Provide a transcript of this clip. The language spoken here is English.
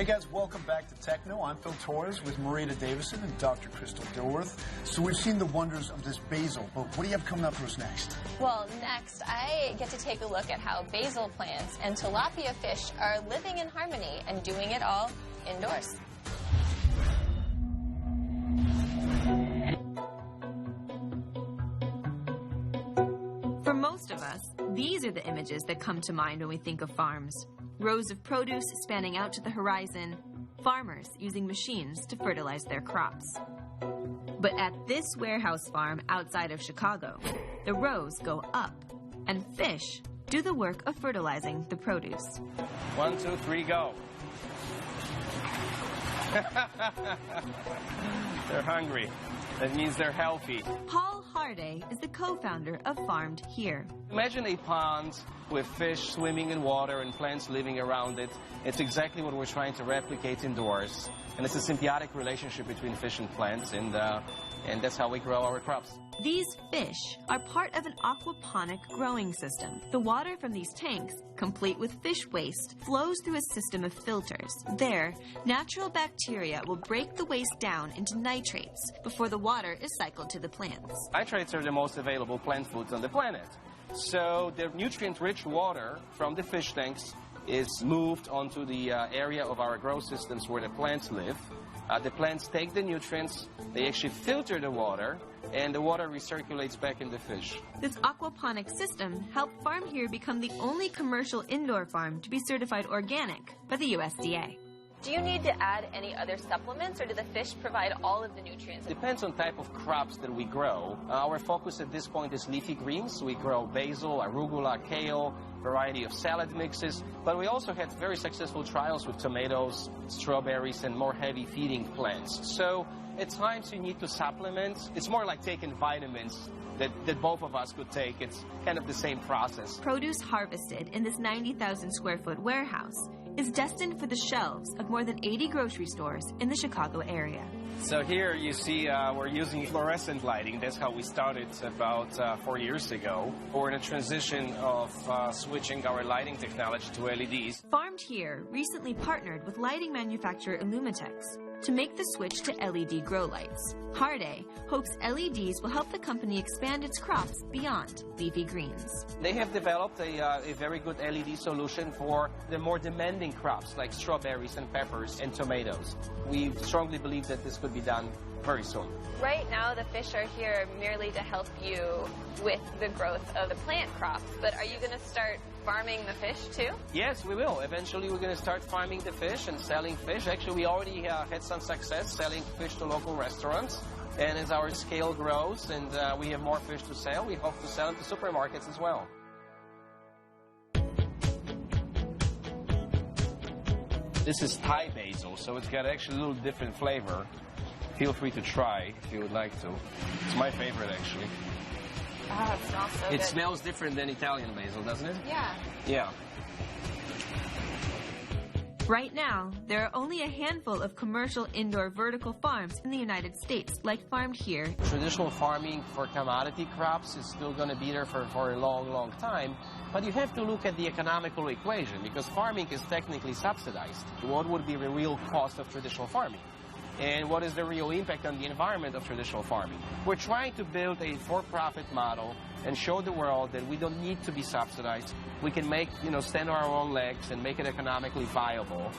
Hey guys, welcome back to TechKnow. I'm Phil Torres with Marita Davison and Dr. Crystal Dilworth. So we've seen the wonders of this basil, but what do you have coming up for us next? Well, next I get to take a look at how basil plants and tilapia fish are living in harmony and doing it all indoors. For most of us, these are the images that come to mind when we think of farms. Rows of produce spanning out to the horizon, farmers using machines to fertilize their crops. But at this warehouse farm outside of Chicago, the rows go up, and fish do the work of fertilizing the produce. 1, 2, 3, go. They're hungry. That means they're healthy. Paul Hardej is the co-founder of FarmedHere. Imagine a pond with fish swimming in water and plants living around it. It's exactly what we're trying to replicate indoors. And it's a symbiotic relationship between fish and plants, and that's how we grow our crops. These fish are part of an aquaponic growing system. The water from these tanks, complete with fish waste, flows through a system of filters. There, natural bacteria will break the waste down into nitrates before the water is cycled to the plants. Nitrates are the most available plant foods on the planet. So the nutrient-rich water from the fish tanks is moved onto the area of our grow systems where the plants live. The plants take the nutrients, they actually filter the water, and the water recirculates back in the fish. This aquaponic system helped FarmedHere become the only commercial indoor farm to be certified organic by the USDA. Do you need to add any other supplements, or do the fish provide all of the nutrients? Depends on type of crops that we grow. Our focus at this point is leafy greens. We grow basil, arugula, kale, variety of salad mixes, but we also had very successful trials with tomatoes, strawberries, and more heavy feeding plants. So at times you need to supplement. It's more like taking vitamins that both of us could take. It's kind of the same process. Produce harvested in this 90,000 square foot warehouse is destined for the shelves of more than 80 grocery stores in the Chicago area. So here you see we're using fluorescent lighting. That's how we started about 4 years ago. We're in a transition of switching our lighting technology to LEDs. FarmedHere recently partnered with lighting manufacturer Illumitex to make the switch to LED grow lights. Hardej hopes LEDs will help the company expand its crops beyond leafy greens. They have developed a very good LED solution for the more demanding crops like strawberries and peppers and tomatoes. We strongly believe that this could be done very soon. Right now, the fish are here merely to help you with the growth of the plant crops, but are you going to start farming the fish too? Yes, we will. Eventually, we're going to start farming the fish and selling fish. Actually, we already had some success selling fish to local restaurants. And as our scale grows and we have more fish to sell, we hope to sell them to supermarkets as well. This is Thai basil, so it's got actually a little different flavor. Feel free to try if you would like to. It's my favorite, actually. Oh, it smells so good. It smells different than Italian basil, doesn't it? Yeah. Yeah. Right now, there are only a handful of commercial indoor vertical farms in the United States, like FarmedHere. Traditional farming for commodity crops is still going to be there for a long, long time. But you have to look at the economical equation, because farming is technically subsidized. What would be the real cost of traditional farming? And what is the real impact on the environment of traditional farming? We're trying to build a for-profit model and show the world that we don't need to be subsidized. We can stand on our own legs and make it economically viable.